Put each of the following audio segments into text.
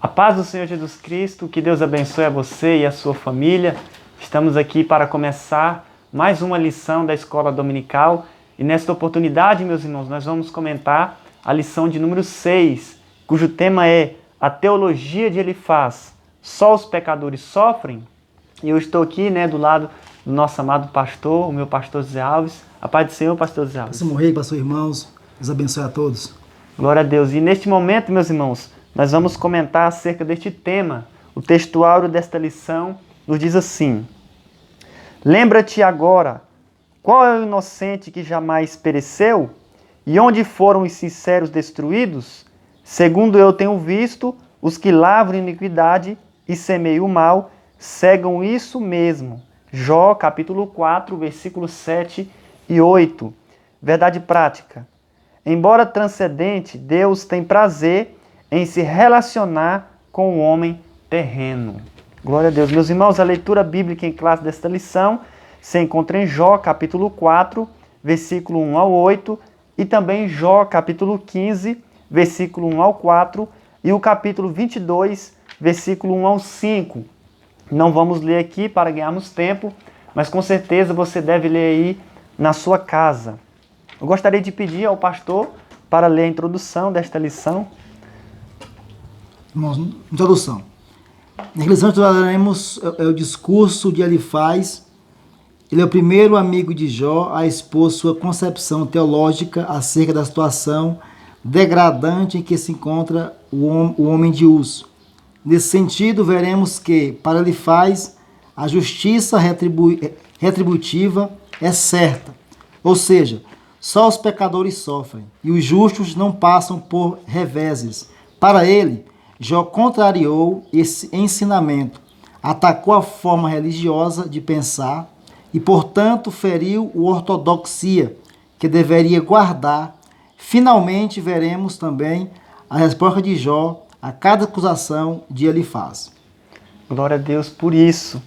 A paz do Senhor Jesus Cristo, que Deus abençoe a você e a sua família. Estamos aqui para começar mais uma lição da Escola Dominical e nesta oportunidade, meus irmãos, nós vamos comentar a lição de número 6, cujo tema é a teologia de Elifaz. Só os pecadores sofrem? E eu estou aqui, do lado do nosso amado pastor, o meu pastor Zé Alves. A paz do Senhor, pastor Zé Alves. Você morrer, pastor, irmãos, Deus abençoe a todos. Glória a Deus. E neste momento, meus irmãos, nós vamos comentar acerca deste tema. O textuário desta lição nos diz assim: lembra-te agora, qual é o inocente que jamais pereceu? E onde foram os sinceros destruídos? Segundo eu tenho visto, os que lavram iniquidade e semeiam o mal, cegam isso mesmo. Jó, capítulo 4, versículos 7 e 8. Verdade prática. Embora transcendente, Deus tem prazer em se relacionar com o homem terreno. Glória a Deus. Meus irmãos, a leitura bíblica em classe desta lição se encontra em Jó, capítulo 4, versículo 1 ao 8, e também em Jó, capítulo 15, versículo 1 ao 4, e o capítulo 22, versículo 1 ao 5. Não vamos ler aqui para ganharmos tempo, mas com certeza você deve ler aí na sua casa. Eu gostaria de pedir ao pastor para ler a introdução desta lição. Irmãos, introdução. Na lição estudaremos o discurso de Elifaz. Ele é o primeiro amigo de Jó a expor sua concepção teológica acerca da situação degradante em que se encontra o homem de Uz. Nesse sentido, veremos que, para Elifaz, a justiça retributiva é certa, ou seja, só os pecadores sofrem e os justos não passam por reveses. Para ele, Jó contrariou esse ensinamento, atacou a forma religiosa de pensar e, portanto, feriu a ortodoxia que deveria guardar. Finalmente, veremos também a resposta de Jó a cada acusação de Elifaz. Glória a Deus por isso.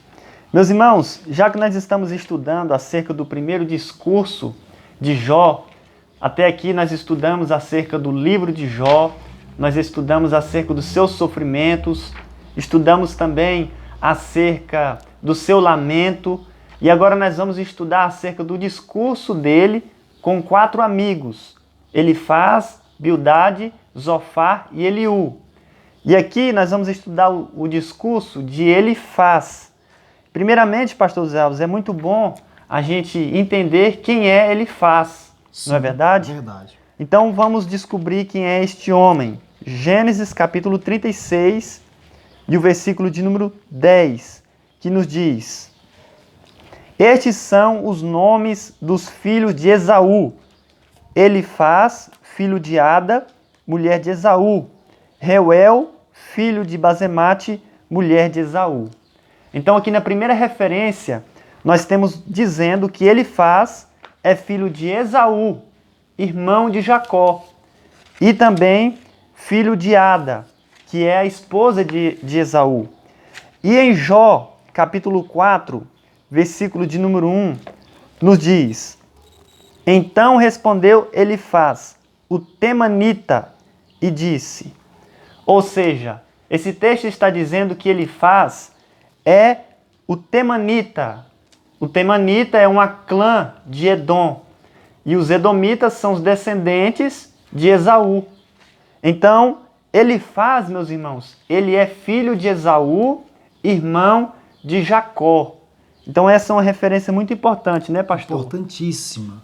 Meus irmãos, já que nós estamos estudando acerca do primeiro discurso de Jó, até aqui nós estudamos acerca do livro de Jó, nós estudamos acerca dos seus sofrimentos, estudamos também acerca do seu lamento, e agora nós vamos estudar acerca do discurso dele com 4 amigos, Elifaz, Bildade, Zofar e Eliú. E aqui nós vamos estudar o discurso de Elifaz. Primeiramente, pastor Zé Alves, é muito bom a gente entender quem é Elifaz, Sim, não é verdade? Verdade. Então vamos descobrir quem é este homem. Gênesis capítulo 36 e o versículo de número 10, que nos diz: estes são os nomes dos filhos de Esaú. Elifaz, filho de Ada, mulher de Esaú. Reuel, filho de Basemate, mulher de Esaú. Então aqui na primeira referência, nós temos dizendo que Elifaz é filho de Esaú, irmão de Jacó, e também filho de Ada, que é a esposa de Esaú. E em Jó, capítulo 4, versículo de número 1, nos diz: então respondeu Elifaz, o temanita, e disse. Ou seja, esse texto está dizendo que Elifaz é o temanita. O temanita é uma clã de Edom. E os edomitas são os descendentes de Esaú. Então, Elifaz, meus irmãos, ele é filho de Esaú, irmão de Jacó. Então essa é uma referência muito importante, né, pastor? Importantíssima.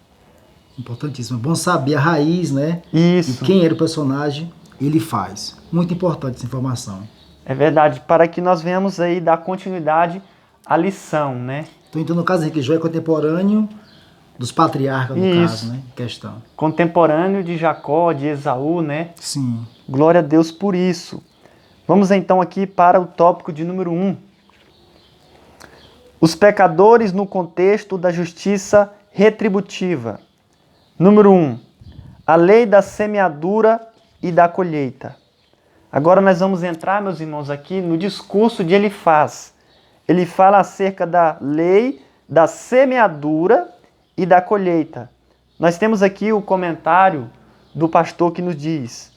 Importantíssima. É bom saber a raiz, né? Isso. E quem era o personagem Elifaz. Muito importante essa informação. É verdade, para que nós venhamos aí dar continuidade à lição, né? Então, no caso aqui, Jó é contemporâneo dos patriarcas, no caso, né? Questão. Contemporâneo de Jacó, de Esaú, né? Sim. Glória a Deus por isso. Vamos então aqui para o tópico de número 1. Os pecadores no contexto da justiça retributiva. Número 1. A lei da semeadura e da colheita. Agora nós vamos entrar, meus irmãos, aqui no discurso de Elifaz. Ele fala acerca da lei da semeadura e da colheita. Nós temos aqui o comentário do pastor que nos diz: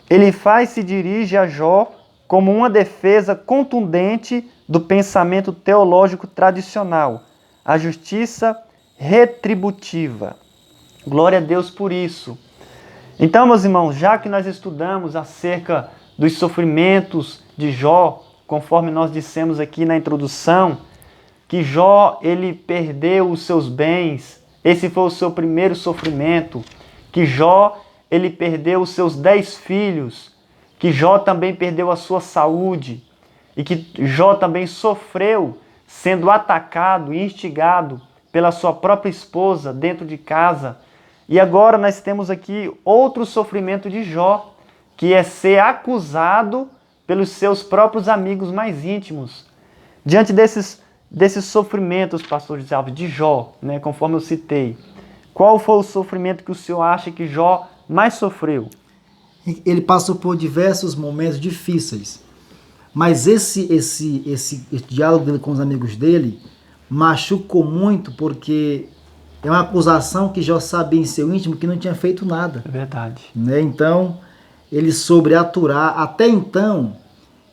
Elifaz se dirige a Jó como uma defesa contundente do pensamento teológico tradicional, a justiça retributiva. Glória a Deus por isso. Então, meus irmãos, já que nós estudamos acerca dos sofrimentos de Jó, conforme nós dissemos aqui na introdução, que Jó, ele perdeu os seus bens, esse foi o seu primeiro sofrimento, que Jó, ele perdeu os seus 10 filhos, que Jó também perdeu a sua saúde, e que Jó também sofreu sendo atacado e instigado pela sua própria esposa dentro de casa. E agora nós temos aqui outro sofrimento de Jó, que é ser acusado pelos seus próprios amigos mais íntimos. Diante desses sofrimentos, pastor José Alves, de Jó, né, conforme eu citei, qual foi o sofrimento que o senhor acha que Jó mais sofreu? Ele passou por diversos momentos difíceis, mas esse diálogo dele com os amigos dele machucou muito, porque é uma acusação que Jó sabia em seu íntimo que não tinha feito nada. É verdade. Né? Então, ele soube aturar. Até então,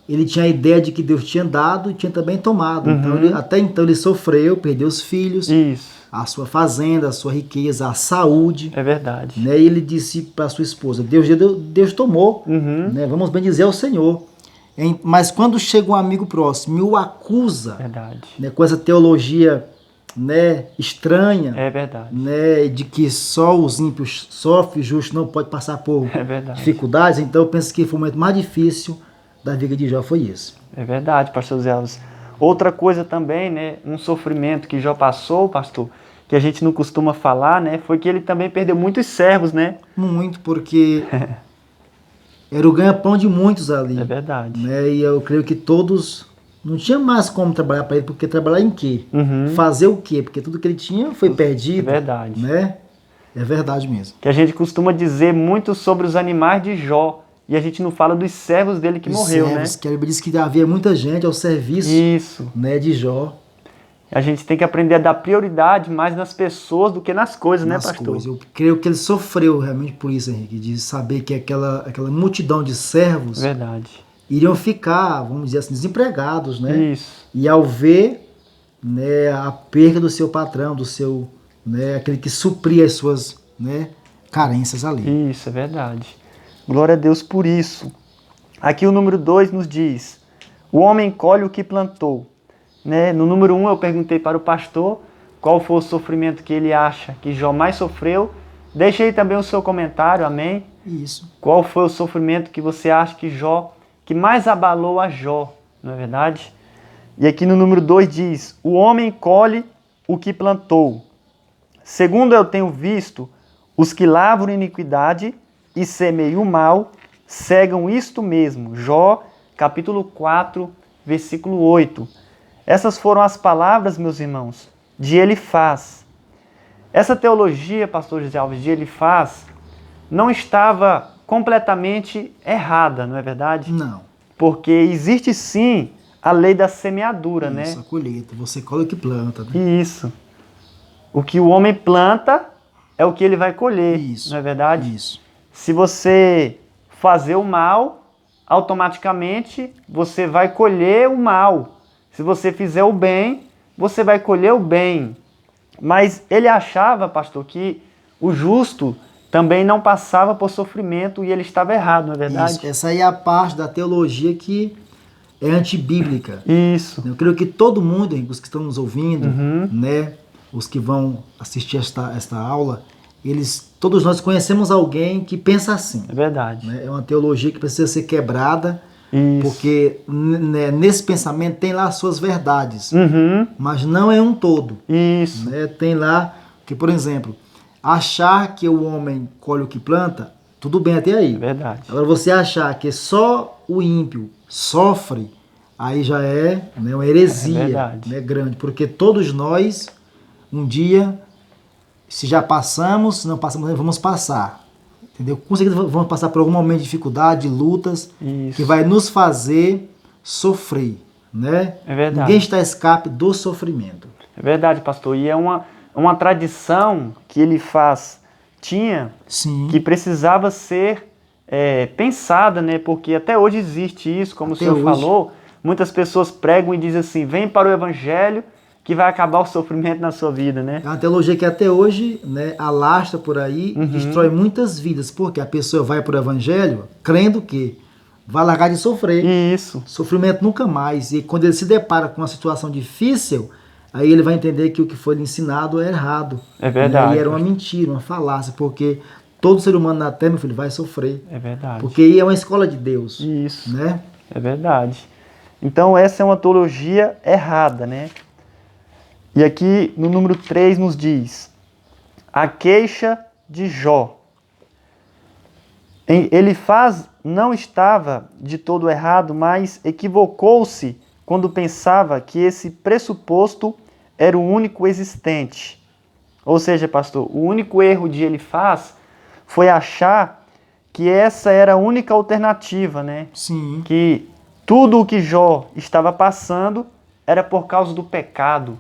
ele tinha a ideia de que Deus tinha dado e tinha também tomado. Então, até então ele sofreu, perdeu os filhos, a sua fazenda, a sua riqueza, a saúde. É verdade. Né? E ele disse para sua esposa, Deus tomou, né? Vamos bem dizer ao Senhor. Mas quando chega um amigo próximo e o acusa, né, com essa teologia, né, estranha, né, de que só os ímpios sofrem, o justo não pode passar por dificuldades, então eu penso que foi o momento mais difícil da vida de Jó, foi isso. É verdade, pastor Zé Alves. Outra coisa também, né, um sofrimento que Jó passou, pastor, que a gente não costuma falar, né, foi que ele também perdeu muitos servos, né? Muito, porque era o ganha-pão de muitos ali. É verdade. Né, e eu creio que todos não tinha mais como trabalhar para ele, porque trabalhar em quê? Fazer o quê? Porque tudo que ele tinha foi perdido. É verdade. Né? É verdade mesmo. Que a gente costuma dizer muito sobre os animais de Jó, e a gente não fala dos servos dele que morreu, servos, né? Que a Bíblia diz que havia muita gente ao serviço né, de Jó. A gente tem que aprender a dar prioridade mais nas pessoas do que nas coisas, né, pastor? Coisas. Eu creio que ele sofreu realmente por isso, Henrique, de saber que aquela multidão de servos iriam ficar, vamos dizer assim, desempregados, né? Isso. E ao ver, né, a perda do seu patrão, do seu, né, aquele que supria as suas, né, carências ali. Isso, é verdade. Glória a Deus por isso. Aqui o número 2 nos diz, o homem colhe o que plantou. Né? No número 1 eu perguntei para o pastor qual foi o sofrimento que ele acha que Jó mais sofreu. Deixe aí também o seu comentário, amém? Isso. Qual foi o sofrimento que você acha que Jó, que mais abalou a Jó, não é verdade? E aqui no número 2 diz, o homem colhe o que plantou. Segundo eu tenho visto, os que lavram iniquidade e semeiam o mal, cegam isto mesmo. Jó, capítulo 4, versículo 8. Essas foram as palavras, meus irmãos, de Elifaz. Essa teologia, pastor José Alves, de Elifaz, não estava completamente errada, não é verdade? Não. Porque existe sim a lei da semeadura, né? Isso, a colheita. Você colhe o que planta, né? Isso. O que o homem planta é o que ele vai colher, não é verdade? Isso. Se você fazer o mal, automaticamente você vai colher o mal. Se você fizer o bem, você vai colher o bem. Mas ele achava, pastor, que o justo também não passava por sofrimento e ele estava errado, não é verdade? Isso. Essa aí é a parte da teologia que é antibíblica. Isso. Eu creio que todo mundo, os que estão nos ouvindo, né, os que vão assistir esta aula, todos nós conhecemos alguém que pensa assim. É verdade. Né? É uma teologia que precisa ser quebrada, isso. Porque né, nesse pensamento tem lá as suas verdades, mas não é um todo. Isso. Né? Tem lá que, por exemplo, achar que o homem colhe o que planta, tudo bem até aí. É verdade. Agora você achar que só o ímpio sofre, aí já é, né, uma heresia, né, grande, porque todos nós, um dia, se já passamos, se não passamos, vamos passar. Entendeu? Com certeza vamos passar por algum momento de dificuldade, de lutas, que vai nos fazer sofrer, né? É verdade. Ninguém está a escape do sofrimento. É verdade, pastor. E é uma tradição que Elifaz tinha, Sim. que precisava ser pensada, né? Porque até hoje existe isso, como Até o senhor hoje. falou. Muitas pessoas pregam e dizem assim, vem para o evangelho que vai acabar o sofrimento na sua vida, né? É uma teologia que até hoje, né, alastra por aí e destrói muitas vidas, porque a pessoa vai para o evangelho crendo que vai largar de sofrer. Isso, Sofrimento nunca mais. E quando ele se depara com uma situação difícil, aí ele vai entender que o que foi lhe ensinado é errado. É verdade, Né? E era uma pastor. mentira, uma falácia, porque todo ser humano na terra, meu filho, vai sofrer. é verdade. Porque aí é uma escola de Deus. Isso, Né? é verdade. Então essa é uma teologia errada, né? E aqui no número 3 nos diz, a queixa de Jó. Elifaz não estava de todo errado, mas equivocou-se quando pensava que esse pressuposto era o único existente. Ou seja, pastor, o único erro de Elifaz foi achar que essa era a única alternativa, né? Sim. Que tudo o que Jó estava passando era por causa do pecado.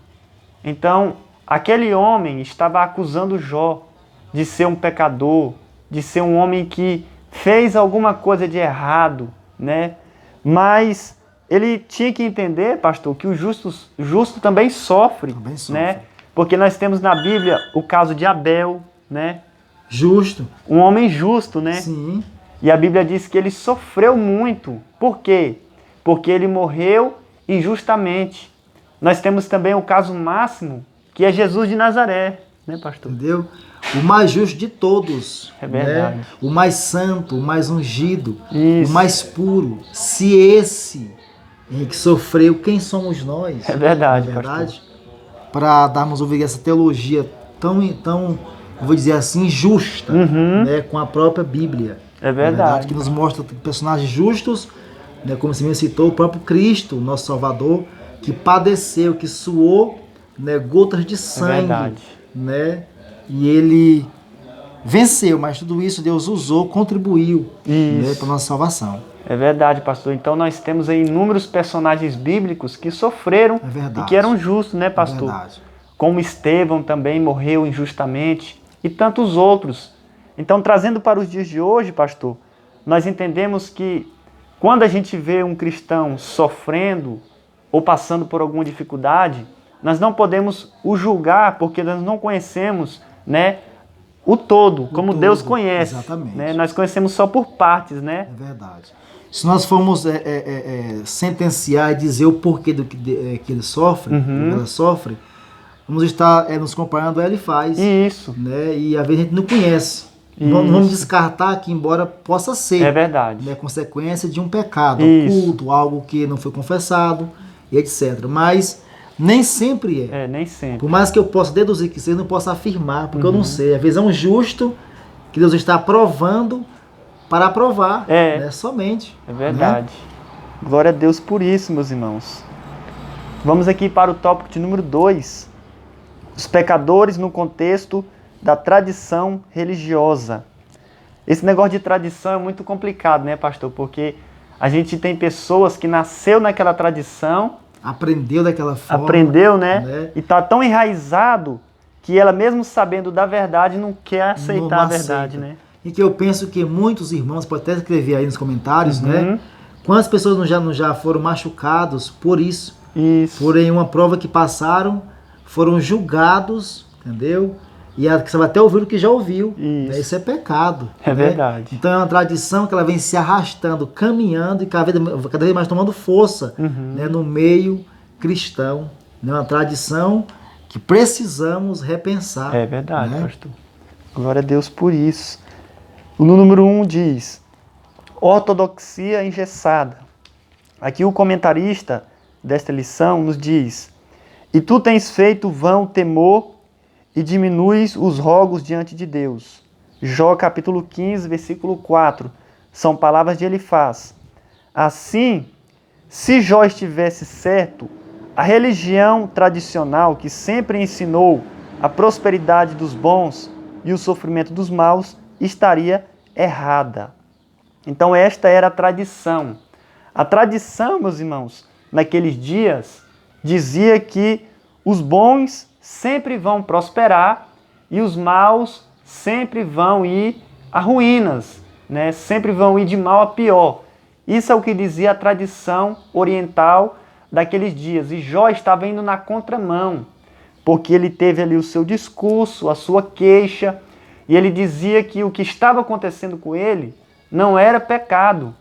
Então, aquele homem estava acusando Jó de ser um pecador, de ser um homem que fez alguma coisa de errado, né? Mas ele tinha que entender, pastor, que o justo também sofre, Também sofre. né? Porque nós temos na Bíblia o caso de Abel, né? Justo. Um homem justo, né? Sim. E a Bíblia diz que ele sofreu muito. Por quê? Porque ele morreu injustamente. Nós temos também o caso máximo, que é Jesus de Nazaré, né, pastor? Entendeu? O mais justo de todos. É verdade. Né? O mais santo, o mais ungido, Isso. o mais puro. Se esse que sofreu, quem somos nós? É verdade, Não é verdade? Para darmos ouvir essa teologia tão, eu vou dizer assim, justa, né? Com a própria Bíblia. É Não é verdade. Que nos mostra personagens justos, né? Como você me citou, o próprio Cristo, nosso Salvador, que padeceu, que suou, né, gotas de sangue, verdade. né? E ele venceu, mas tudo isso Deus usou, contribuiu, né, para nossa salvação. É verdade, pastor. Então nós temos aí inúmeros personagens bíblicos que sofreram É verdade. e que eram justos, né, pastor? É verdade. Como Estevão também morreu injustamente e tantos outros. Então, trazendo para os dias de hoje, pastor, nós entendemos que quando a gente vê um cristão sofrendo ou passando por alguma dificuldade, nós não podemos o julgar porque nós não conhecemos, né, o todo, como todo, Deus conhece. exatamente. Né? Nós conhecemos só por partes, né? É verdade. Se nós formos sentenciar e dizer o porquê do que ele sofre, do que ela sofre, vamos estar nos comparando a Elifaz. Isso. Né? E às vezes a gente não conhece. Não vamos descartar que, embora possa ser, É verdade. né, consequência de um pecado Isso. oculto, algo que não foi confessado, e etc. Mas nem sempre é. Nem sempre. Por mais que eu possa deduzir que seja, eu não posso afirmar, porque eu não sei. Às vezes é um justo que Deus está aprovando para aprovar, né, somente. É verdade. Né? Glória a Deus por isso, meus irmãos. Vamos aqui para o tópico de número 2. Os pecadores no contexto da tradição religiosa. Esse negócio de tradição é muito complicado, né, pastor? Porque a gente tem pessoas que nasceu naquela tradição, aprendeu daquela forma. Aprendeu, né? E está tão enraizado que ela, mesmo sabendo da verdade, não quer aceitar a verdade, né? E que eu penso que muitos irmãos, pode até escrever aí nos comentários, né? Quantas pessoas não já foram machucados por isso? Isso. Por uma prova que passaram, foram julgados, entendeu? E você vai até ouvir o que já ouviu. Isso, né? Isso é pecado. É verdade. Então é uma tradição que ela vem se arrastando, caminhando e cada vez mais tomando força, né, no meio cristão. É uma tradição que precisamos repensar. É verdade, né? Pastor. Glória a Deus por isso. O número 1 diz: ortodoxia engessada. Aqui o comentarista desta lição nos diz: e tu tens feito vão temor e diminuis os rogos diante de Deus. Jó capítulo 15, versículo 4. São palavras de Elifaz. Assim, se Jó estivesse certo, a religião tradicional que sempre ensinou a prosperidade dos bons e o sofrimento dos maus estaria errada. Então esta era a tradição. A tradição, meus irmãos, naqueles dias, dizia que os bons sempre vão prosperar e os maus sempre vão ir a ruínas, né, sempre vão ir de mal a pior. Isso é o que dizia a tradição oriental daqueles dias. E Jó estava indo na contramão, porque ele teve ali o seu discurso, a sua queixa, e ele dizia que o que estava acontecendo com ele não era pecado.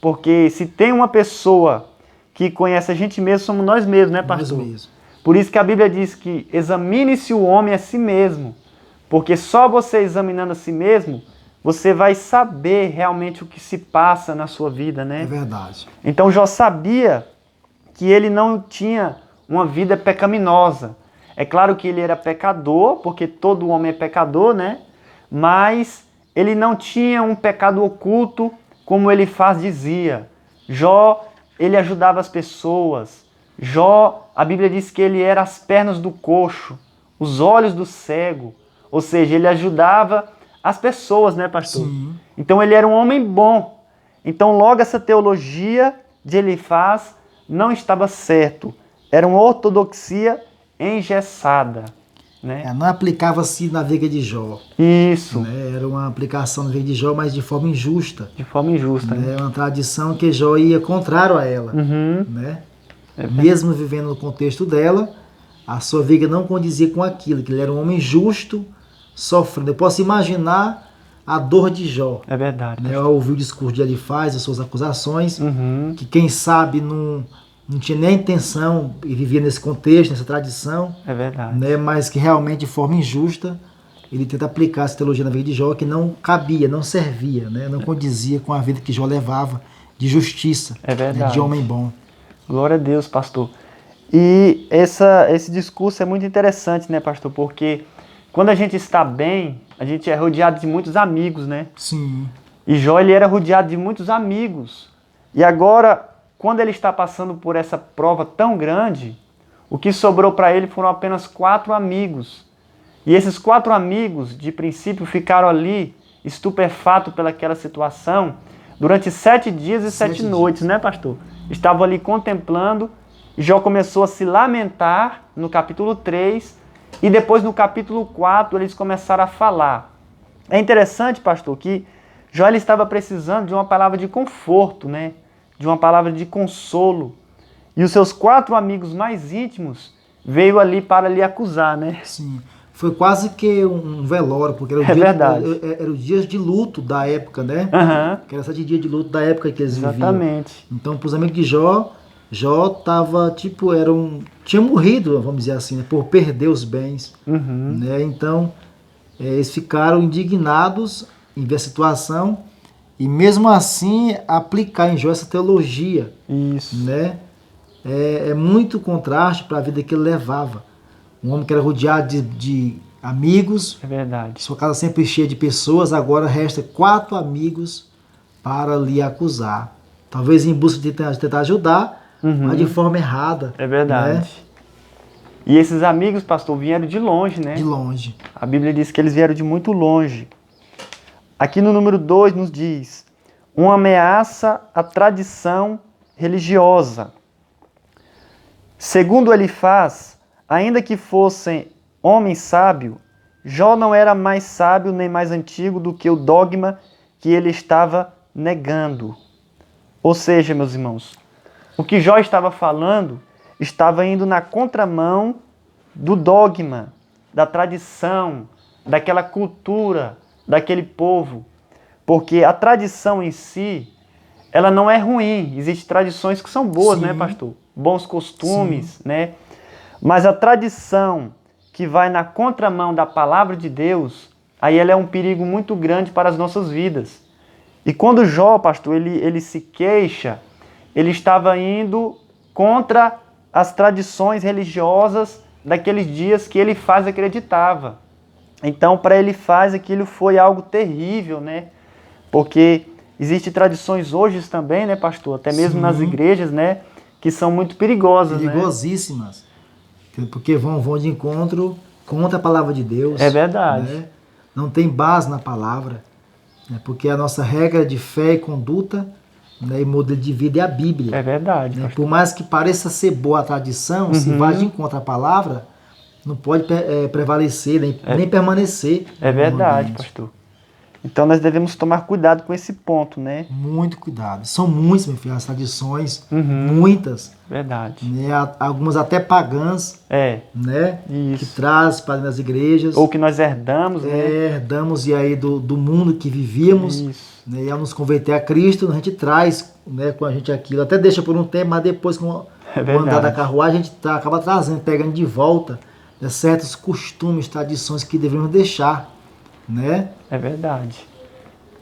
Porque se tem uma pessoa que conhece a gente mesmo, somos nós mesmos, né, pastor? Nós mesmos. Por isso que a Bíblia diz que examine-se o homem a si mesmo. Porque só você examinando a si mesmo, você vai saber realmente o que se passa na sua vida, né? É verdade. Então Jó sabia que ele não tinha uma vida pecaminosa. É claro que ele era pecador, porque todo homem é pecador, né? Mas ele não tinha um pecado oculto, como Elifaz dizia. Jó, ele ajudava as pessoas. Jó, a Bíblia diz que ele era as pernas do coxo, os olhos do cego. Ou seja, ele ajudava as pessoas, né, pastor? Sim. Então ele era um homem bom. Então logo essa teologia de Elifaz não estava certo. Era uma ortodoxia engessada, né? Não aplicava-se na vida de Jó. Isso, Né? Era uma aplicação na vida de Jó, mas de forma injusta. de forma injusta, né? Né? Uma tradição que Jó ia contrário a ela. Uhum. Né? É Mesmo vivendo no contexto dela, a sua vida não condizia com aquilo, que ele era um homem justo, sofrendo. Eu posso imaginar a dor de Jó. É verdade. Né? Ao ouvir o discurso de Elifaz, as suas acusações, Uhum. que quem sabe não tinha nem intenção e vivia nesse contexto, nessa tradição, É verdade. né? Mas que realmente de forma injusta ele tenta aplicar essa teologia na vida de Jó, que não cabia, não servia, né? Não condizia com a vida que Jó levava de justiça, É né? verdade. De homem bom. Glória a Deus, pastor. E esse discurso é muito interessante, né, pastor? Porque quando a gente está bem, a gente é rodeado de muitos amigos, né? Sim, E Jó, ele era rodeado de muitos amigos. E agora, quando ele está passando por essa prova tão grande, o que sobrou para ele foram apenas 4 amigos. E esses 4 amigos, de princípio, ficaram ali, estupefatos pelaquela situação, durante 7 dias e 7 noites, né, pastor? Estavam ali contemplando, e Jó começou a se lamentar no capítulo 3, e depois no capítulo 4 eles começaram a falar. É interessante, pastor, que Jó ele estava precisando de uma palavra de conforto, né? De uma palavra de consolo. E os seus 4 amigos mais íntimos veio ali para lhe acusar, né? sim. Foi quase que um velório, porque era o verdade. era os dias de luto da época, né? Aham, Que era 7 dias de luto da época que eles viviam. exatamente. Então, para os amigos de Jó, Jó tava, tipo, tinha morrido, vamos dizer assim, né? Por perder os bens. Uhum, Né? Então, eles ficaram indignados em ver a situação e mesmo assim aplicar em Jó essa teologia, isso. né? É muito contraste para a vida que ele levava. Um homem que era rodeado de amigos, É verdade. sua casa sempre cheia de pessoas, agora resta 4 amigos para lhe acusar. Talvez em busca de tentar ajudar, Uhum. mas de forma errada. É verdade. Né? E esses amigos, pastor, vieram de longe, né? De longe. A Bíblia diz que eles vieram de muito longe. Aqui no número 2 nos diz: uma ameaça à tradição religiosa. Segundo Elifaz, ainda que fossem homem sábio, Jó não era mais sábio nem mais antigo do que o dogma que ele estava negando. Ou seja, meus irmãos, o que Jó estava falando estava indo na contramão do dogma, da tradição, daquela cultura, daquele povo. Porque a tradição em si, ela não é ruim. Existem tradições que são boas, Sim. né, pastor? Bons costumes, né? Mas a tradição que vai na contramão da palavra de Deus, aí ela é um perigo muito grande para as nossas vidas. E quando Jó, pastor, ele se queixa, ele estava indo contra as tradições religiosas daqueles dias que Elifaz acreditava. Então, para Elifaz, aquilo foi algo terrível, né? Porque existem tradições hoje também, né, pastor? Até mesmo Sim. nas igrejas, né? Que são muito perigosas, né? Perigosíssimas. Porque vão de encontro contra a palavra de Deus. É verdade. Né? Não tem base na palavra. Né? Porque a nossa regra de fé e conduta, né, e modelo de vida é a Bíblia. É verdade, Né? pastor. Por mais que pareça ser boa a tradição, se vai de encontro à palavra, não pode prevalecer, nem permanecer. É no verdade, ambiente. pastor. Então nós devemos tomar cuidado com esse ponto, né? Muito cuidado. São muitas, meu filho, as tradições, Uhum. muitas, Verdade. né? Algumas até pagãs, né? Que Isso. traz para as igrejas. Ou que nós herdamos, né? Herdamos e aí do mundo que vivíamos. Isso. Né? E ao nos converter a Cristo, a gente traz, né, com a gente aquilo. Até deixa por um tempo, mas depois, com o andar da carruagem, a gente acaba trazendo, pegando de volta, né, certos costumes, tradições que devemos deixar. Né? É verdade.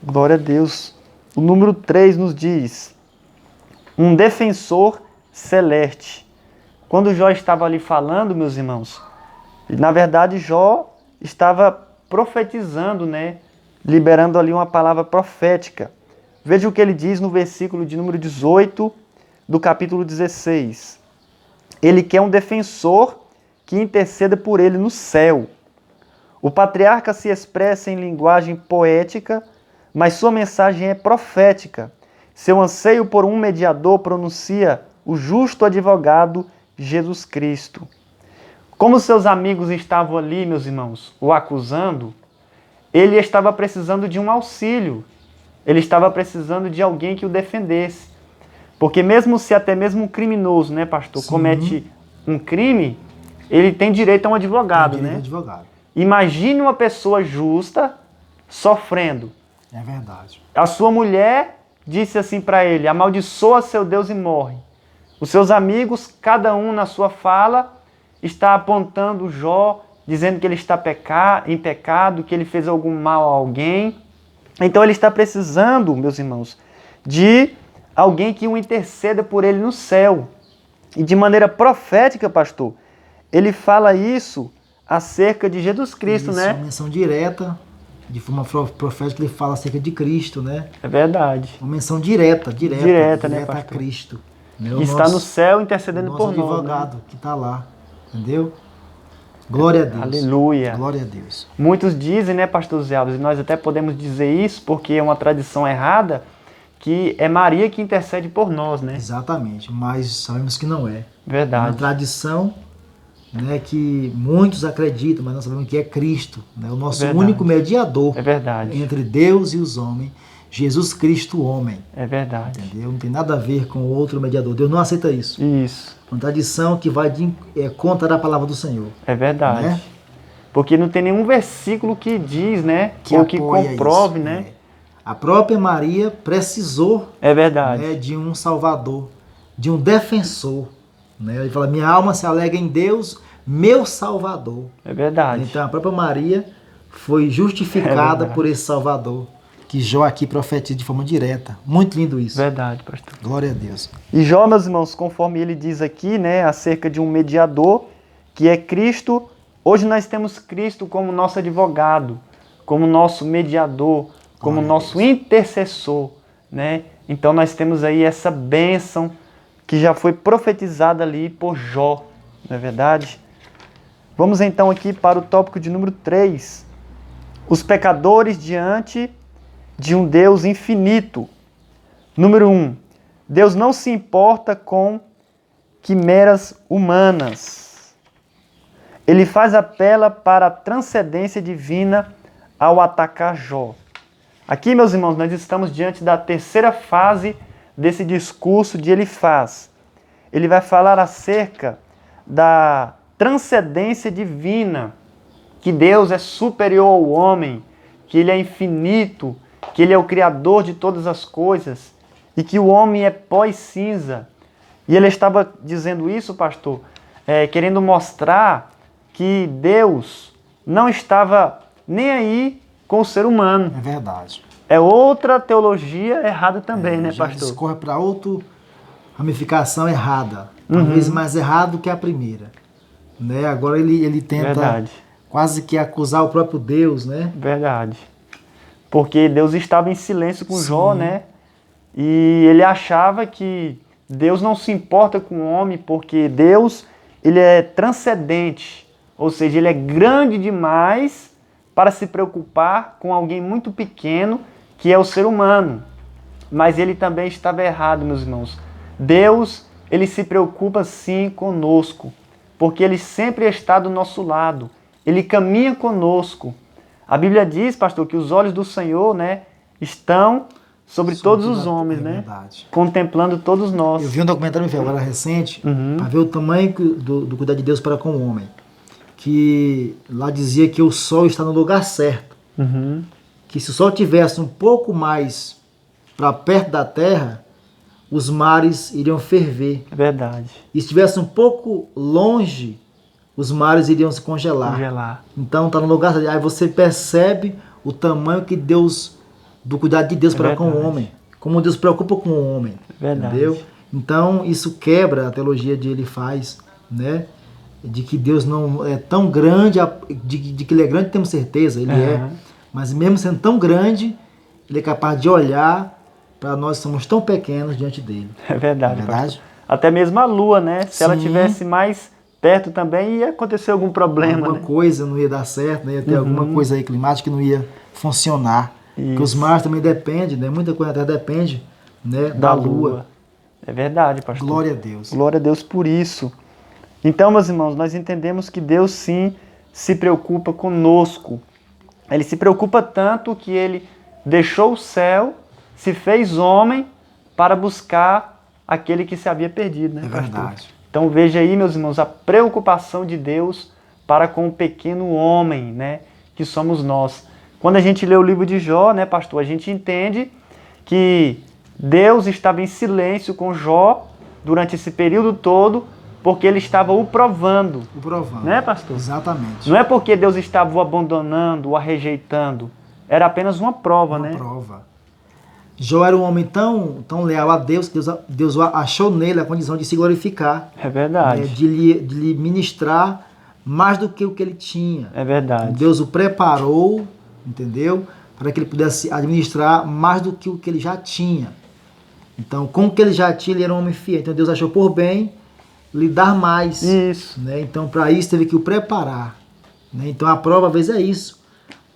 Glória a Deus. O número 3 nos diz: um defensor celeste. Quando Jó estava ali falando, meus irmãos, na verdade Jó estava profetizando, né? Liberando ali uma palavra profética. Veja o que ele diz no versículo de número 18 do capítulo 16. Ele quer um defensor que interceda por ele no céu. O patriarca se expressa em linguagem poética, mas sua mensagem é profética. Seu anseio por um mediador pronuncia o justo advogado Jesus Cristo. Como seus amigos estavam ali, meus irmãos, o acusando, ele estava precisando de um auxílio. Ele estava precisando de alguém que o defendesse. Porque mesmo se até mesmo um criminoso, né, pastor, comete um crime, ele tem direito a um advogado, né? Advogado. Imagine uma pessoa justa sofrendo. É verdade. A sua mulher disse assim para ele: amaldiçoa seu Deus e morre. Os seus amigos, cada um na sua fala, está apontando Jó, dizendo que ele está em pecado, que ele fez algum mal a alguém. Então ele está precisando, meus irmãos, de alguém que o interceda por ele no céu. E de maneira profética, pastor, ele fala isso acerca de Jesus Cristo, isso, né? Uma menção direta, de forma profética, ele fala acerca de Cristo, né? É verdade. Uma menção direta, né, a Cristo. Né? Que está no céu intercedendo por nós. O advogado, né? Que está lá, entendeu? Glória a Deus. Aleluia. Glória a Deus. Muitos dizem, né, pastor Zé Alves, e nós até podemos dizer isso porque é uma tradição errada, que é Maria que intercede por nós, né? Exatamente, mas sabemos que não é. Verdade. É uma tradição, né, que muitos acreditam, mas nós sabemos que é Cristo, né, o nosso único mediador entre Deus e os homens, Jesus Cristo, homem. É verdade. Entendeu? Não tem nada a ver com outro mediador. Deus não aceita isso. Isso. Uma tradição que vai contra a palavra do Senhor. É verdade. Né? Porque não tem nenhum versículo que diz, né? Ou que comprove, isso, né? A própria Maria precisou né, de um salvador, de um defensor. Né? Ele fala, minha alma se alegra em Deus, meu salvador. É verdade. Então a própria Maria foi justificada por esse salvador, que Jó aqui profetiza de forma direta. Muito lindo isso. Verdade, pastor. Glória a Deus. E Jó, meus irmãos, conforme ele diz aqui, né, acerca de um mediador, que é Cristo, hoje nós temos Cristo como nosso advogado, como nosso mediador, como nosso intercessor, né? Então nós temos aí essa bênção que já foi profetizada ali por Jó, não é verdade? Vamos então aqui para o tópico de número 3. Os pecadores diante de um Deus infinito. Número 1. Deus não se importa com quimeras humanas. Ele faz apelo para a transcendência divina ao atacar Jó. Aqui, meus irmãos, nós estamos diante da terceira fase desse discurso de Elifaz. Ele vai falar acerca da transcendência divina, que Deus é superior ao homem, que Ele é infinito, que Ele é o Criador de todas as coisas e que o homem é pó e cinza. E ele estava dizendo isso, pastor, querendo mostrar que Deus não estava nem aí com o ser humano. É verdade. É outra teologia errada também, né, pastor? Discorre para outra ramificação errada. Talvez mais errado que a primeira. Né? Agora ele tenta quase que acusar o próprio Deus, né? Verdade. Porque Deus estava em silêncio com Jó, né? E ele achava que Deus não se importa com o homem porque Deus, ele é transcendente. Ou seja, ele é grande demais para se preocupar com alguém muito pequeno, que é o ser humano. Mas ele também estava errado, meus irmãos. Deus, ele se preocupa sim conosco, porque ele sempre está do nosso lado. Ele caminha conosco. A Bíblia diz, pastor, que os olhos do Senhor, né, estão sobre todos os homens, né? Verdade. Contemplando todos nós. Eu vi um documentário agora recente, para ver o tamanho do cuidado de Deus para com o homem. Que lá dizia que o sol está no lugar certo. Que se o sol tivesse um pouco mais para perto da terra, os mares iriam ferver. É verdade. E se estivesse um pouco longe, os mares iriam se congelar. Então está no lugar certo. Aí você percebe o tamanho que Deus, do cuidado de Deus para com o homem. Como Deus preocupa com o homem. Verdade. Entendeu? Então isso quebra a teologia de ele faz, né? De que Deus não é tão grande, de que ele é grande temos certeza, ele é. Mas mesmo sendo tão grande, ele é capaz de olhar para nós que somos tão pequenos diante dele. É verdade. Não é verdade? Até mesmo a lua, né? Se ela Sim. tivesse mais perto também, ia acontecer algum problema, Alguma né? coisa não ia dar certo, né? Ia ter alguma coisa aí climática que não ia funcionar. Porque os mares também dependem, né? Muita coisa até depende, né? da lua. É verdade, pastor. Glória a Deus. Glória a Deus por isso. Então, meus irmãos, nós entendemos que Deus sim se preocupa conosco. Ele se preocupa tanto que ele deixou o céu, se fez homem para buscar aquele que se havia perdido, né, pastor? Verdade. Então veja aí, meus irmãos, a preocupação de Deus para com o pequeno homem, né, que somos nós. Quando a gente lê o livro de Jó, né, pastor, a gente entende que Deus estava em silêncio com Jó durante esse período todo, porque ele estava o provando. O provando. Né, pastor? Exatamente. Não é porque Deus estava o abandonando, o rejeitando. Era apenas uma prova, né? Uma prova. Jó era um homem tão leal a Deus que Deus achou nele a condição de se glorificar. É verdade. Né, de lhe ministrar mais do que o que ele tinha. É verdade. Deus o preparou, entendeu? Para que ele pudesse administrar mais do que o que ele já tinha. Então, com o que ele já tinha, ele era um homem fiel. Então, Deus achou por bem lhe dar mais. Isso. Né? Então, para isso, teve que o preparar. Né? Então, a prova, às vezes, é isso.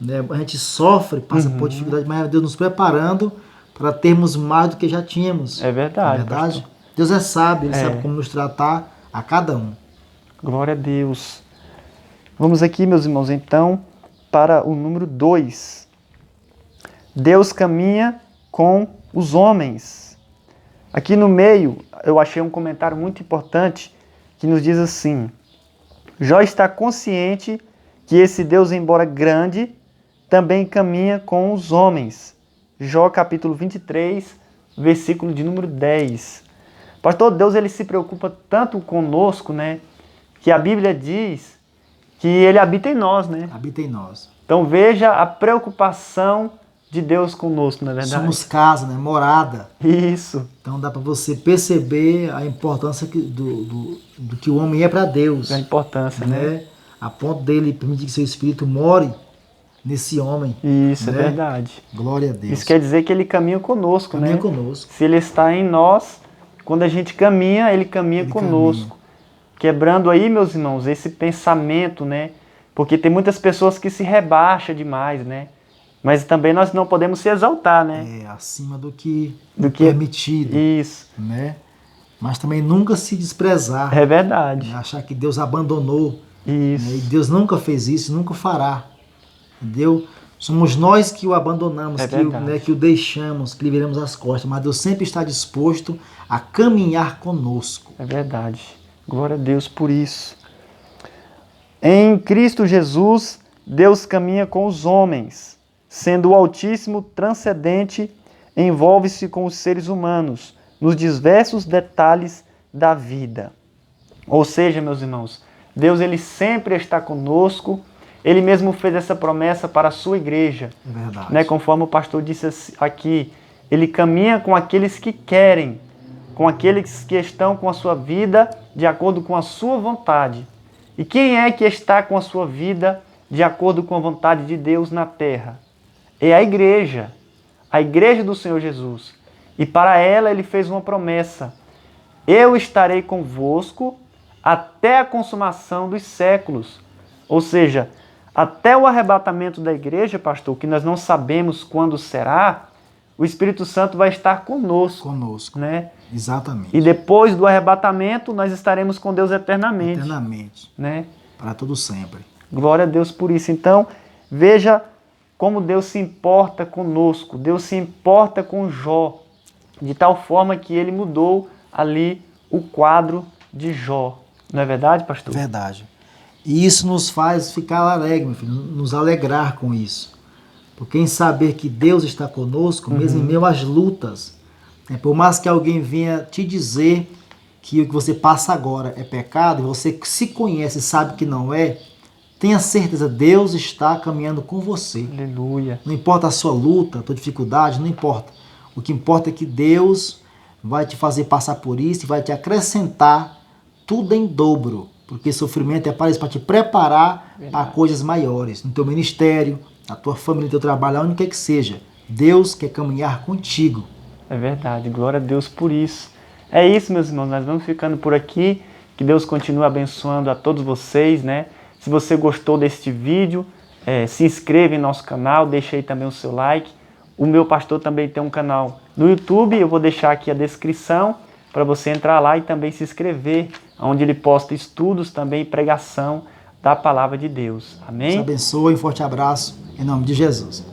Né? A gente sofre, passa por dificuldade, mas é Deus nos preparando para termos mais do que já tínhamos. É verdade. Não é verdade? Deus é sábio, ele sabe como nos tratar a cada um. Glória a Deus. Vamos aqui, meus irmãos, então, para o número 2. Deus caminha com os homens. Aqui no meio, eu achei um comentário muito importante que nos diz assim: Jó está consciente que esse Deus, embora grande, também caminha com os homens. Jó capítulo 23, versículo de número 10. Pastor, Deus ele se preocupa tanto conosco, né, que a Bíblia diz que ele habita em nós, né? Habita em nós. Então veja a preocupação de Deus conosco, não é verdade? Somos casa, né? Morada. Isso. Então dá para você perceber a importância do que o homem é para Deus. A importância, né? A ponto dele permitir que seu espírito more nesse homem. Isso, né? É verdade. Glória a Deus. Isso quer dizer que ele caminha conosco, caminha né? conosco. Se ele está em nós, quando a gente caminha, ele caminha conosco. Quebrando aí, meus irmãos, esse pensamento, né? Porque tem muitas pessoas que se rebaixam demais, né? Mas também nós não podemos se exaltar, né? Acima do que permitido. Isso. Né? Mas também nunca se desprezar. É verdade. Né? Achar que Deus abandonou. Isso. Né? E Deus nunca fez isso, nunca fará. Entendeu? Somos nós que o abandonamos, que o deixamos, que lhe viramos as costas. Mas Deus sempre está disposto a caminhar conosco. É verdade. Glória a Deus por isso. Em Cristo Jesus, Deus caminha com os homens. Sendo o Altíssimo transcendente, envolve-se com os seres humanos nos diversos detalhes da vida. Ou seja, meus irmãos, Deus ele sempre está conosco. Ele mesmo fez essa promessa para a sua igreja. É verdade. Né? Conforme o pastor disse aqui, ele caminha com aqueles que querem, com aqueles que estão com a sua vida de acordo com a sua vontade. E quem é que está com a sua vida de acordo com a vontade de Deus na terra? É a igreja do Senhor Jesus. E para ela ele fez uma promessa: eu estarei convosco até a consumação dos séculos. Ou seja, até o arrebatamento da igreja, pastor, que nós não sabemos quando será, o Espírito Santo vai estar conosco. Conosco, né? Exatamente. E depois do arrebatamento, nós estaremos com Deus eternamente. Eternamente. Né? Para todo sempre. Glória a Deus por isso. Então, veja como Deus se importa conosco, Deus se importa com Jó, de tal forma que ele mudou ali o quadro de Jó. Não é verdade, pastor? Verdade. E isso nos faz ficar alegre, meu filho, nos alegrar com isso. Porque em saber que Deus está conosco, mesmo em meio às lutas, por mais que alguém venha te dizer que o que você passa agora é pecado, e você se conhece e sabe que não é, tenha certeza, Deus está caminhando com você. Aleluia. Não importa a sua luta, a tua dificuldade, não importa. O que importa é que Deus vai te fazer passar por isso e vai te acrescentar tudo em dobro. Porque sofrimento é para isso, para te preparar para coisas maiores. No teu ministério, na tua família, no teu trabalho, onde quer que seja. Deus quer caminhar contigo. É verdade, glória a Deus por isso. É isso, meus irmãos, nós vamos ficando por aqui. Que Deus continue abençoando a todos vocês, né? Se você gostou deste vídeo, se inscreva em nosso canal, deixe aí também o seu like. O meu pastor também tem um canal no YouTube, eu vou deixar aqui a descrição para você entrar lá e também se inscrever, onde ele posta estudos também e pregação da palavra de Deus. Amém? Deus abençoe, um forte abraço, em nome de Jesus.